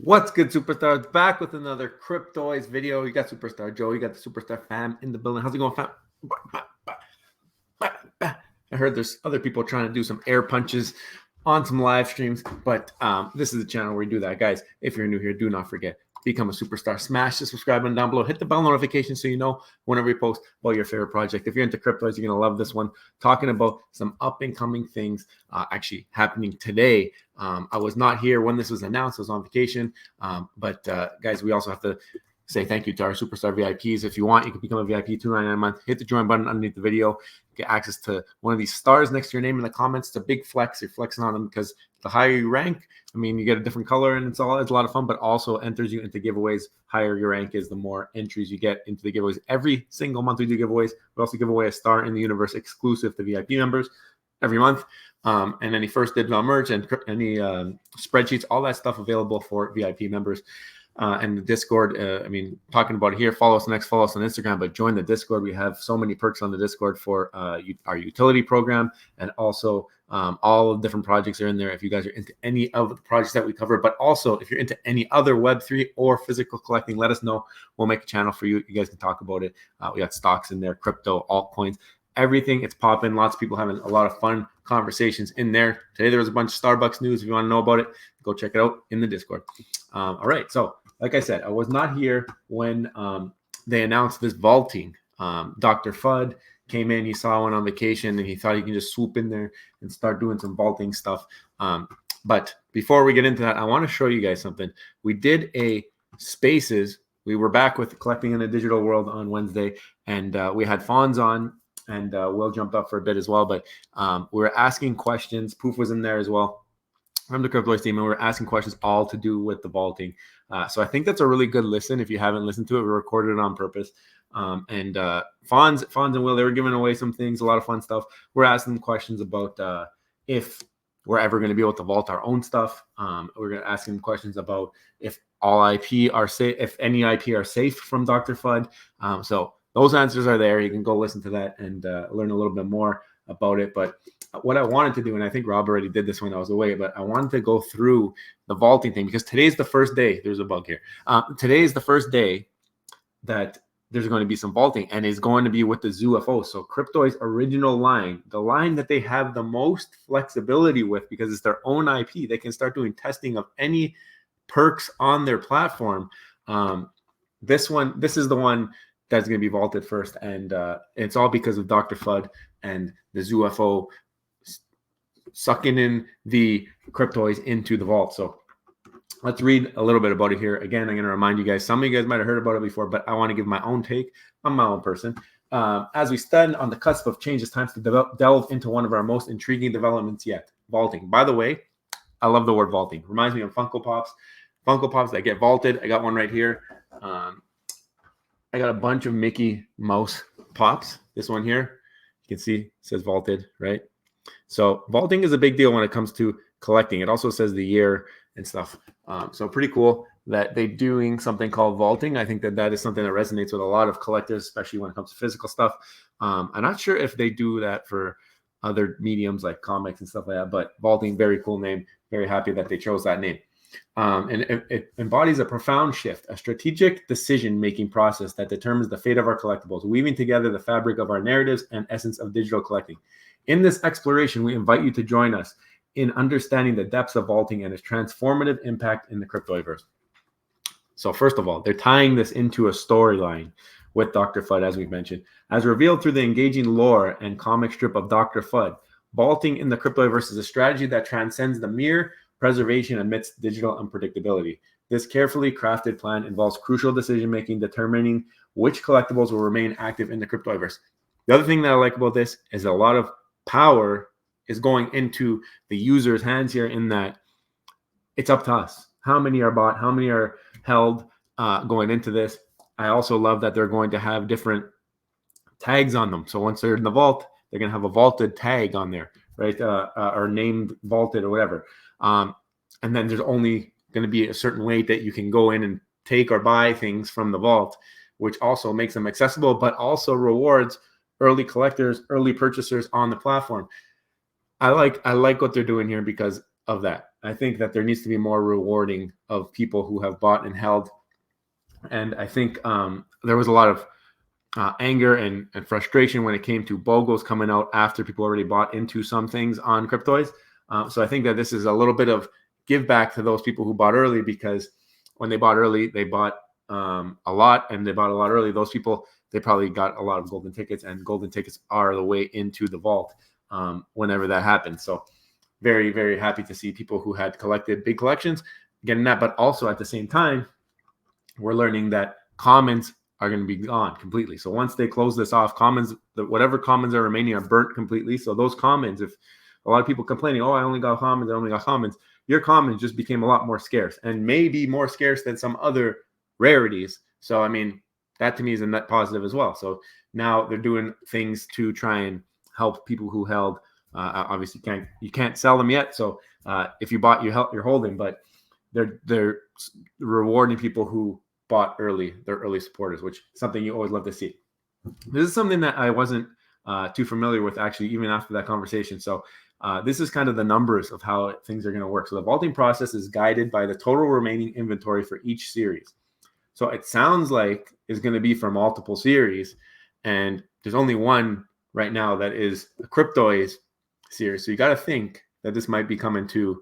What's good, superstars? Back with another Cryptoys video. You got Superstar Joe, you got the Superstar fam in the building. How's it going, fam? I heard there's other people trying to do some air punches on some live streams, but this is the channel where we do that. Guys, if you're new here, do not forget, become a superstar. Smash the subscribe button down below. Hit the bell notification so you know whenever we post about your favorite project. If you're into Cryptoys, you're going to love this one. Talking about some up-and-coming things actually happening today. I was not here when this was announced. I was on vacation. But guys, we also have to say thank you to our Superstar VIPs. If you want, you can become a VIP, $2.99 a month. Hit the join button underneath the video. Get access to one of these stars next to your name in the comments. It's a big flex. You're flexing on them because the higher you rank, I mean, you get a different color and it's a lot of fun, but also enters you into giveaways. Higher your rank is, the more entries you get into the giveaways. Every single month we do giveaways. We also give away a star in the universe exclusive to VIP members every month. And any first dibs on merch and any spreadsheets, all that stuff available for VIP members. And the Discord, I mean, talking about it here, follow us next, follow us on Instagram, but join the Discord. We have so many perks on the Discord for our utility program, and also all of the different projects are in there if you guys are into any of the projects that we cover. But also, if you're into any other Web3 or physical collecting, let us know. We'll make a channel for you. You guys can talk about it. We got stocks in there, crypto, altcoins, everything. It's popping. Lots of people having a lot of fun conversations in there. Today there was a bunch of Starbucks news. If you want to know about it, go check it out in the Discord. All right, so like I said, I was not here when they announced this vaulting. Dr. Fudd came in, he saw one on vacation, and he thought he can just swoop in there and start doing some vaulting stuff. But before we get into that, I want to show you guys something. We did a Spaces. We were back with Collecting in the Digital World on Wednesday, and we had Fonz on, and Will jumped up for a bit as well. But we were asking questions. Poof was in there as well from the Cryptoys team, and we were asking questions all to do with the vaulting. So I think that's a really good listen. If you haven't listened to it, we recorded it on purpose. And Fonz and Will, they were giving away some things, a lot of fun stuff. We're asking them questions about if we're ever going to be able to vault our own stuff. We're going to ask them questions about if all IP are safe, if any IP are safe from Dr. Fudd. So those answers are there. You can go listen to that and learn a little bit more about it. But what I wanted to do, and I think Rob already did this when I was away, but I wanted to go through the vaulting thing because today's the first day. There's a bug here. Today is the first day that there's going to be some vaulting, and it's going to be with the ZooFO. So Cryptoys' original line, the line that they have the most flexibility with because it's their own IP. They can start doing testing of any perks on their platform. This is the one that's going to be vaulted first, and it's all because of Dr. Fudd and the ZooFO sucking in the Cryptoys into the vault. So let's read a little bit about it here. Again, I'm going to remind you guys, some of you guys might have heard about it before, but I want to give my own take. I'm my own person. As we stand on the cusp of change, it's time to delve into one of our most intriguing developments yet, vaulting. By the way, I love the word vaulting. Reminds me of Funko Pops that get vaulted. I got one right here. I got a bunch of Mickey Mouse Pops. This one here, you can see it says vaulted, right? So vaulting is a big deal when it comes to collecting. It also says the year and stuff. So pretty cool that they're doing something called vaulting. I think that is something that resonates with a lot of collectors, especially when it comes to physical stuff. I'm not sure if they do that for other mediums like comics and stuff like that, but vaulting, very cool name. Very happy that they chose that name. And it embodies a profound shift, a strategic decision-making process that determines the fate of our collectibles, weaving together the fabric of our narratives and essence of digital collecting. In this exploration, we invite you to join us in understanding the depths of vaulting and its transformative impact in the Cryptoverse. So first of all, they're tying this into a storyline with Dr. Fudd, as we've mentioned. As revealed through the engaging lore and comic strip of Dr. Fudd, vaulting in the Cryptoverse is a strategy that transcends the mere preservation amidst digital unpredictability. This carefully crafted plan involves crucial decision-making, determining which collectibles will remain active in the Cryptoverse. The other thing that I like about this is a lot of power is going into the user's hands here, in that it's up to us. How many are bought? How many are held going into this? I also love that they're going to have different tags on them. So once they're in the vault, they're going to have a vaulted tag on there, right? Or named vaulted or whatever. And then there's only going to be a certain weight that you can go in and take or buy things from the vault, which also makes them accessible, but also rewards early collectors, early purchasers on the platform. I like what they're doing here because of that. I think that there needs to be more rewarding of people who have bought and held. And I think there was a lot of anger and frustration when it came to BOGOs coming out after people already bought into some things on Cryptoys. So I think that this is a little bit of give back to those people who bought early, because when they bought early, they bought a lot, and they bought a lot early. Those people, they probably got a lot of golden tickets, and golden tickets are the way into the vault whenever that happens. So very, very happy to see people who had collected big collections getting that. But also at the same time, we're learning that commons are going to be gone completely. So once they close this off, commons, whatever commons are remaining are burnt completely. So those commons, if a lot of people complaining, oh, I only got commons, your commons just became a lot more scarce, and maybe more scarce than some other rarities. So, I mean, that to me is a net positive as well. So now they're doing things to try and help people who held. Obviously, you can't sell them yet. So if you bought, you're holding, but they're rewarding people who bought early, they're early supporters, which is something you always love to see. This is something that I wasn't too familiar with, actually, even after that conversation. So this is kind of the numbers of how things are going to work. So the vaulting process is guided by the total remaining inventory for each series. So it sounds like it's going to be for multiple series, and there's only one right now that is the Cryptoys series. So you got to think that this might be coming to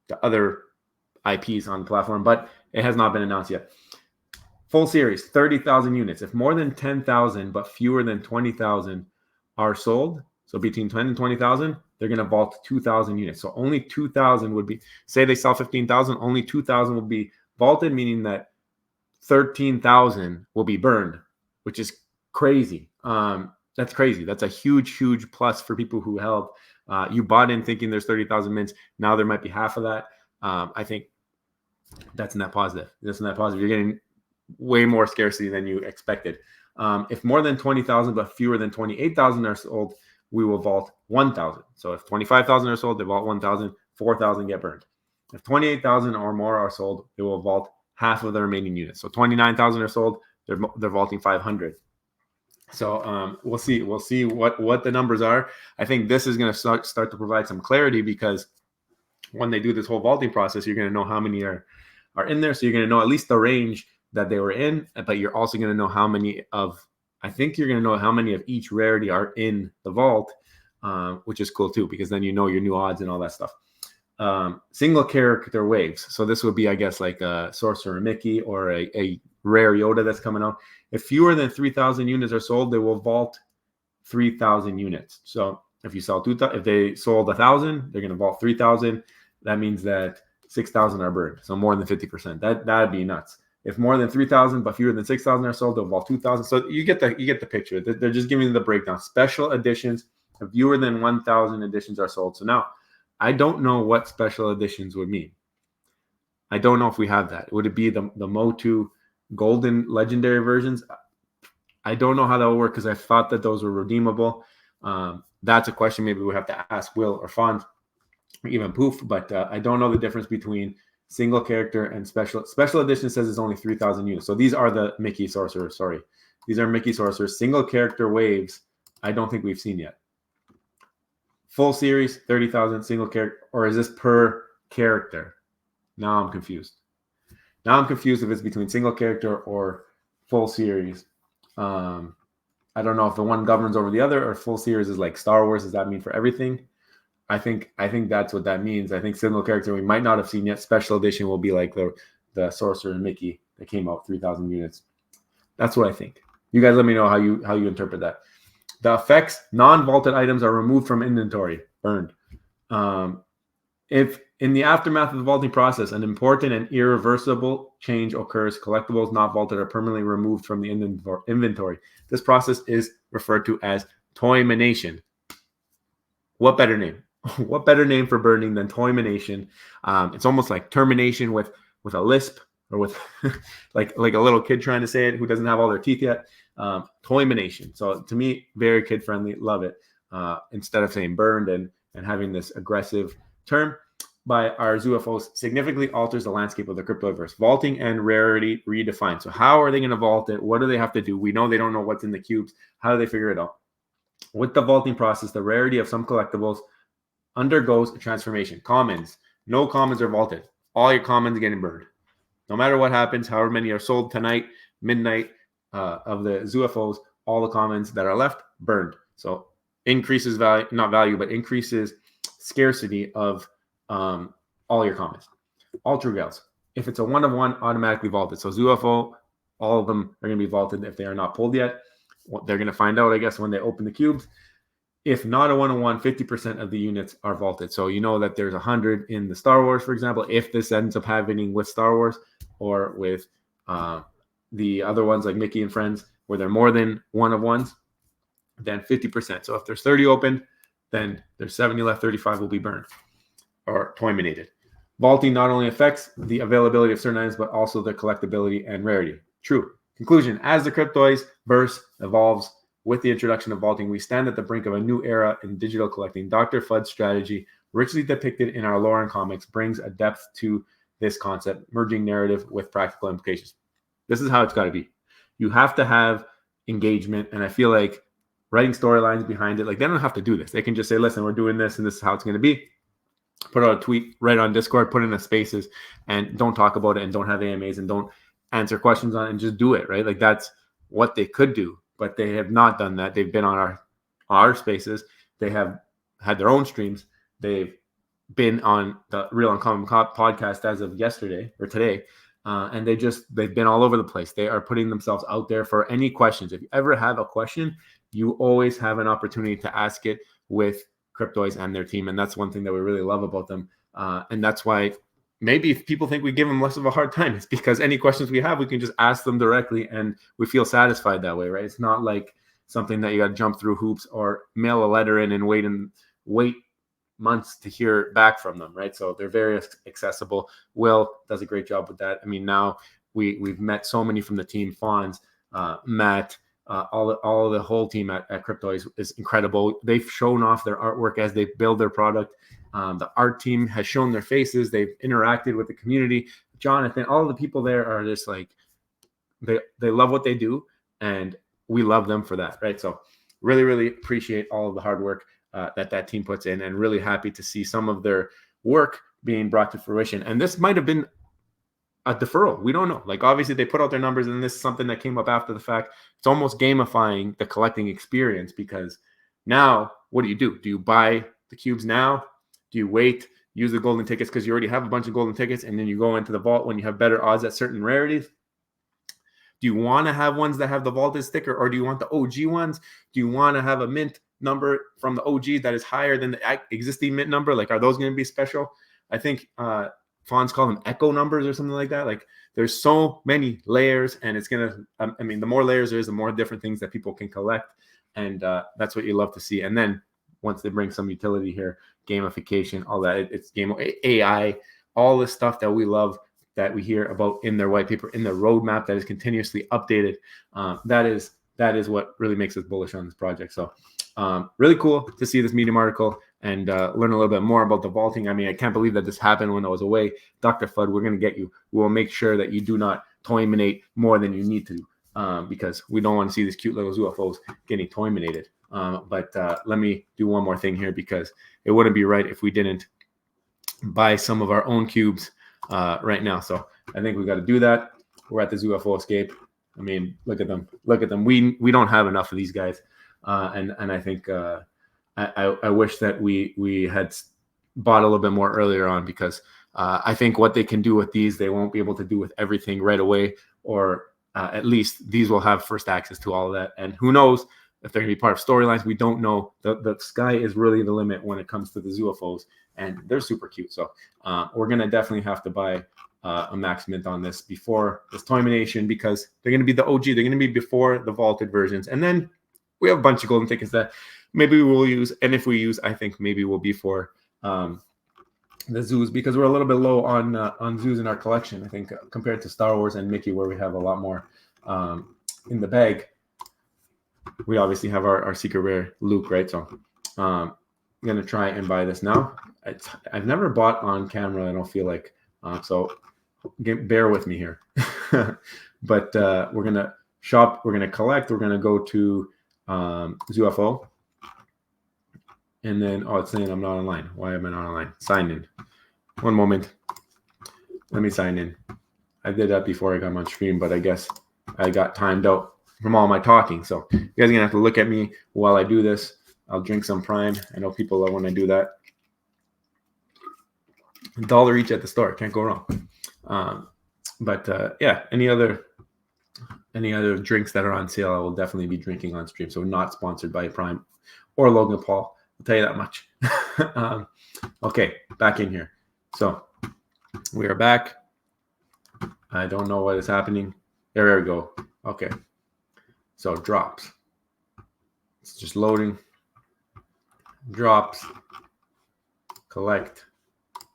the other IPs on the platform, but it has not been announced yet. Full series, 30,000 units. If more than 10,000 but fewer than 20,000 are sold, so between 10 and 20,000, they're going to vault 2,000 units. So only 2,000 would be, say they sell 15,000, only 2,000 will be vaulted, meaning that 13,000 will be burned, which is crazy. That's crazy. That's a huge, huge plus for people who held. You bought in thinking there's 30,000 mints. Now there might be half of that. I think that's a net positive. That's a net positive. You're getting way more scarcity than you expected. If more than 20,000 but fewer than 28,000 are sold, we will vault 1,000. So if 25,000 are sold, they vault 1,000. 4,000 get burned. If 28,000 or more are sold, they will vault half of the remaining units. So 29,000 are sold, they're vaulting 500. So we'll see what the numbers are. I think this is going to start to provide some clarity, because when they do this whole vaulting process, you're going to know how many are in there. So you're going to know at least the range that they were in, but you're also going to know how many of, I think you're going to know how many of each rarity are in the vault, which is cool too, because then you know your new odds and all that stuff. Single character waves. So this would be, I guess, like a Sorcerer Mickey or a rare Yoda that's coming out. If fewer than 3,000 units are sold, they will vault 3,000 units. So if you sell 2,000, if they sold 1,000, they're going to vault 3,000. That means that 6,000 are burned. So more than 50%. That'd be nuts. If more than 3,000 but fewer than 6,000 are sold, they'll vault 2,000. So you get the picture. They're just giving you the breakdown. Special editions, if fewer than 1,000 editions are sold. So now, I don't know what special editions would mean. I don't know if we have that. Would it be the Motu golden legendary versions? I don't know how that will work, because I thought that those were redeemable. That's a question maybe we have to ask Will or Fond, or even Poof. But I don't know the difference between single character and special. Special edition says it's only 3,000 units. So these are the Mickey Sorcerers. Sorry. These are Mickey Sorcerers. Single character waves, I don't think we've seen yet. Full series, 30,000 single character, or is this per character? Now I'm confused. Now I'm confused if it's between single character or full series. I don't know if the one governs over the other, or full series is like Star Wars. Does that mean for everything? I think that's what that means. I think single character we might not have seen yet. Special edition will be like the Sorcerer Mickey that came out 3,000 units. That's what I think. You guys let me know how you interpret that. The effects, non-vaulted items are removed from inventory, burned. If in the aftermath of the vaulting process, an important and irreversible change occurs, collectibles not vaulted are permanently removed from the inventory. This process is referred to as toymination. What better name? What better name for burning than toymination? It's almost like termination with a lisp, or with like a little kid trying to say it who doesn't have all their teeth yet. Toymination. So to me, very kid friendly. Love it. Instead of saying burned and having this aggressive term by our ZUFOs, significantly alters the landscape of the cryptoverse. Vaulting and rarity redefined. So how are they going to vault it? What do they have to do? We know they don't know what's in the cubes. How do they figure it out? With the vaulting process, the rarity of some collectibles undergoes a transformation. Commons, no commons are vaulted. All your commons are getting burned. No matter what happens, however many are sold tonight, midnight of the ZUFOs, all the commons that are left, burned. So increases value, not value, but increases scarcity of all your commons. All true gals. If it's a 1-of-1, automatically vaulted. So ZUFO, all of them are going to be vaulted if they are not pulled yet. They're going to find out, I guess, when they open the cubes. If not a 1-of-1, 50% of the units are vaulted. So you know that there's 100 in the Star Wars, for example. If this ends up happening with Star Wars or with the other ones like Mickey and Friends, where they're more than 1-of-1s, then 50%. So if there's 30 open, then there's 70 left, 35 will be burned or toiminated. Vaulting not only affects the availability of certain items, but also their collectability and rarity. True. Conclusion, as the Cryptoys verse evolves with the introduction of vaulting, we stand at the brink of a new era in digital collecting. Dr. Fudd's strategy, richly depicted in our lore and comics, brings a depth to this concept, merging narrative with practical implications. This is how it's got to be. You have to have engagement, and I feel like writing storylines behind it, like they don't have to do this. They can just say, listen, we're doing this, and this is how it's going to be. Put out a tweet, write on Discord, put in the spaces, and don't talk about it, and don't have AMAs, and don't answer questions on it, and just do it, right? Like that's what they could do, but they have not done that. They've been on our spaces. They have had their own streams. They've been on the Real Uncommon podcast as of yesterday or today, and they've been all over the place. They are putting themselves out there for any questions. If you ever have a question, you always have an opportunity to ask it with Cryptoys and their team, and that's one thing that we really love about them. And that's why maybe if people think we give them less of a hard time, it's because any questions we have, we can just ask them directly, and we feel satisfied that way, right? It's not like something that you got to jump through hoops or mail a letter in and wait months to hear back from them, right? So they're very accessible. Will does a great job with that. I mean, now we've met so many from the team. Fonz, Matt, all the whole team at Cryptoys is incredible. They've shown off their artwork as they build their product. The art team has shown their faces. They've interacted with the community. Jonathan, all the people there are just like, they love what they do, and we love them for that, right? So really, really appreciate all of the hard work that team puts in, and really happy to see some of their work being brought to fruition. And this might have been a deferral. We don't know. Like, obviously they put out their numbers, and this is something that came up after the fact. It's almost gamifying the collecting experience, because now what do? Do you buy the cubes now? Do you wait, use the golden tickets because you already have a bunch of golden tickets, and then you go into the vault when you have better odds at certain rarities? Do you want to have ones that have the vaulted sticker, or do you want the OG ones? Do you want to have a mint number from the OG that is higher than the existing mint number? Like, are those going to be special? I think Fonz call them echo numbers or something like that. Like, there's so many layers, and it's going to, I mean, the more layers there is, the more different things that people can collect. And that's what you love to see. And then once they bring some utility here, gamification, all that, it's game AI, all the stuff that we love, that we hear about in their white paper, in their roadmap that is continuously updated. That is what really makes us bullish on this project. So really cool to see this Medium article and learn a little bit more about the vaulting. I mean, I can't believe that this happened when I was away. Dr. Fudd, we're going to get you. We'll make sure that you do not toiminate more than you need to, because we don't want to see these cute little UFOs getting toiminated. But let me do one more thing here, because it wouldn't be right if we didn't buy some of our own cubes right now. So I think we got to do that. We're at the UFO escape. I mean, look at them. Look at them. We don't have enough of these guys. And I think I wish that we had bought a little bit more earlier on, because I think what they can do with these, they won't be able to do with everything right away, or at least these will have first access to all of that. And who knows if they're going to be part of storylines. We don't know. The sky is really the limit when it comes to the UFOs, and they're super cute. So we're going to definitely have to buy a max mint on this before this toimination, because they're going to be the OG. They're going to be before the vaulted versions. And then we have a bunch of golden tickets that maybe we will use. And if we use, I think maybe we'll be for the zoos, because we're a little bit low on zoos in our collection, I think, compared to Star Wars and Mickey, where we have a lot more in the bag. We obviously have our secret rare Luke, right? So I'm going to try and buy this now. I've never bought on camera, I don't feel like. So bear with me here. But we're going to shop. We're going to collect. We're going to go to UFO. And then, it's saying I'm not online. Why am I not online? Sign in. One moment. Let me sign in. I did that before I got on stream, but I guess I got timed out from all my talking. So you guys are going to have to look at me while I do this. I'll drink some Prime. I know people love when I do that. $1 each at the store. Can't go wrong. Yeah, any other drinks that are on sale, I will definitely be drinking on stream. So not sponsored by Prime or Logan Paul. I'll tell you that much. Okay, back in here. So we are back. I don't know what is happening. There we go. Okay. So drops. It's just loading. Drops. Collect.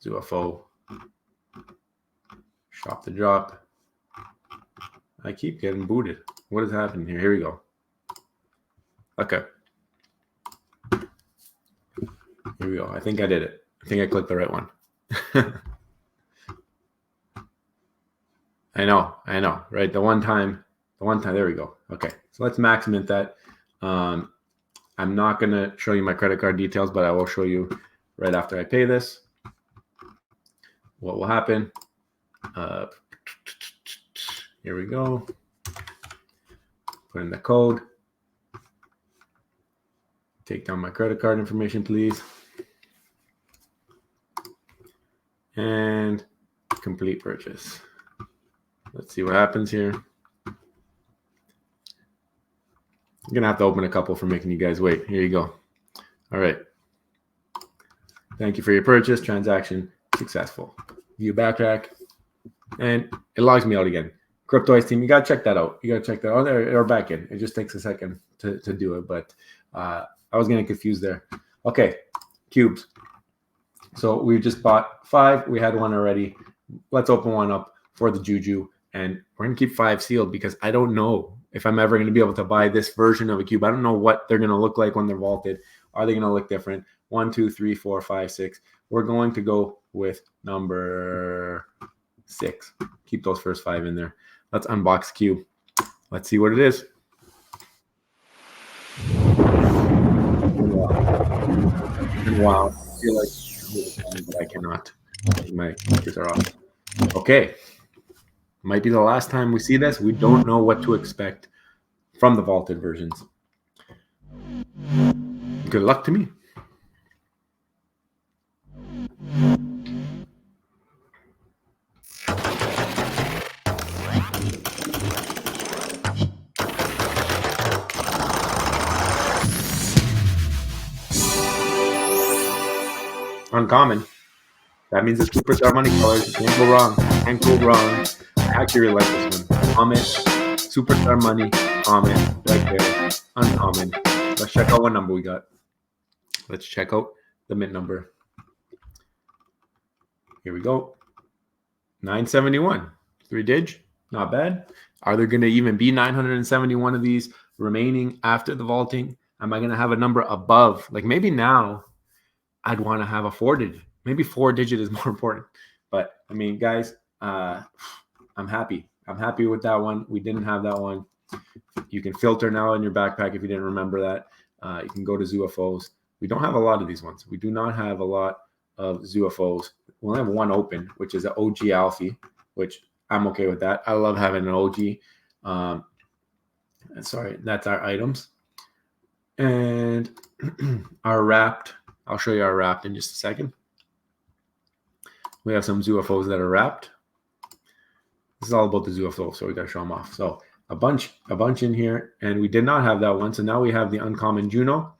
UFO. Shop the drop. I keep getting booted. What is happening here? Here we go. Okay. Here we go. I think I did it. I think I clicked the right one. I know, right? The one time, there we go. Okay, so let's max mint that. I'm not going to show you my credit card details, but I will show you right after I pay this what will happen. Here we go. Put in the code. Take down my credit card information, please. And complete purchase. Let's see what happens here. I'm going to have to open a couple for making you guys wait. Here you go. All right. Thank you for your purchase. Transaction successful. View backtrack. And it logs me out again. Cryptoys team, you got to check that out. You got to check that out. Or back in. It just takes a second to do it. But I was getting confused there. Okay. Cubes. So we just bought 5. We had one already. Let's open one up for the Juju. And we're going to keep 5 sealed because I don't know if I'm ever going to be able to buy this version of a cube. I don't know what they're going to look like when they're vaulted. Are they going to look different? 1, 2, 3, 4, 5, 6. We're going to go with number 6. Keep those first 5 in there. Let's unbox cube. Let's see what it is. Wow. I feel like but I cannot. My fingers are off. Okay. Might be the last time we see this. We don't know what to expect from the vaulted versions. Good luck to me. Uncommon. That means it's superstar money colors. Can't go wrong. Can't go wrong. I actually really like this one. Common, superstar money, common, right there. Uncommon. Let's check out what number we got. Let's check out the mint number. Here we go. 971. 3 dig. Not bad. Are there going to even be 971 of these remaining after the vaulting? Am I going to have a number above? Like maybe now I'd want to have a 4 digit. Maybe 4 digit is more important. But I mean, guys, I'm happy. I'm happy with that one. We didn't have that one. You can filter now in your backpack if you didn't remember that. You can go to ZUFOs. We don't have a lot of these ones. We do not have a lot of ZUFOs. We only have one open, which is an OG Alfie, which I'm okay with that. I love having an OG. Sorry, that's our items. And our wrapped, I'll show you our wrapped in just a second. We have some ZUFOs that are wrapped. This is all about the ZUFO, so we got to show them off. So a bunch in here, and we did not have that one. So now we have the uncommon Juno,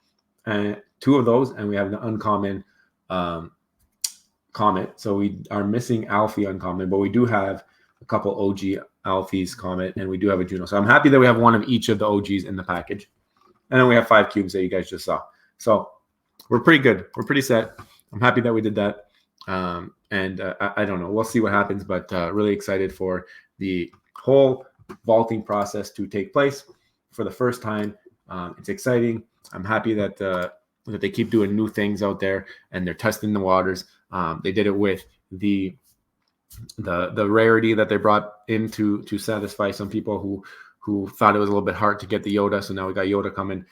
and 2 of those, and we have the uncommon Comet. So we are missing Alfie uncommon, but we do have a couple OG Alfies Comet, and we do have a Juno. So I'm happy that we have one of each of the OGs in the package. And then we have 5 cubes that you guys just saw. So we're pretty good. We're pretty set. I'm happy that we did that. I don't know. We'll see what happens, but really excited for the whole vaulting process to take place for the first time. It's exciting. I'm happy that that they keep doing new things out there and they're testing the waters. They did it with the rarity that they brought in to satisfy some people who thought it was a little bit hard to get the Yoda. So now we got Yoda coming.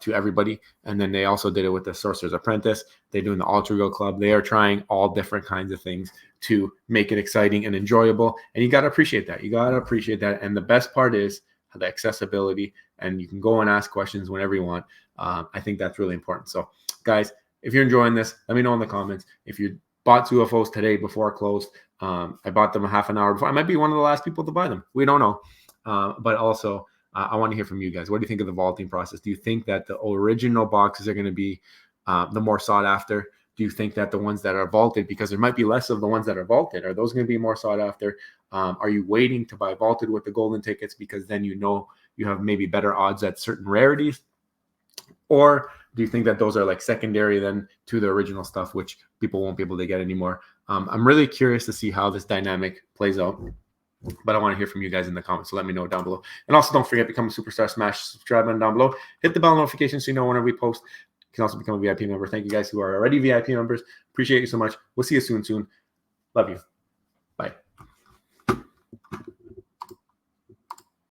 to everybody. And then they also did it with the Sorcerer's Apprentice. They're doing the Alter Ego Club. They are trying all different kinds of things to make it exciting and enjoyable. And you got to appreciate that. You got to appreciate that. And the best part is the accessibility, and you can go and ask questions whenever you want. I think that's really important. So guys, if you're enjoying this, let me know in the comments. If you bought two UFOs today before it closed, I bought them a half an hour before. I might be one of the last people to buy them. We don't know. But also, I want to hear from you guys. What do you think of the vaulting process? Do you think that the original boxes are going to be the more sought after? Do you think that the ones that are vaulted, because there might be less of the ones that are vaulted, are those going to be more sought after? Are you waiting to buy vaulted with the golden tickets because then you know you have maybe better odds at certain rarities? Or do you think that those are like secondary then to the original stuff, which people won't be able to get anymore? I'm really curious to see how this dynamic plays out. But I want to hear from you guys in the comments, so let me know down below. And also, don't forget, become a superstar, smash subscribe button down below. Hit the bell notification so you know whenever we post. You can also become a VIP member. Thank you guys who are already VIP members. Appreciate you so much. We'll see you soon. Love you.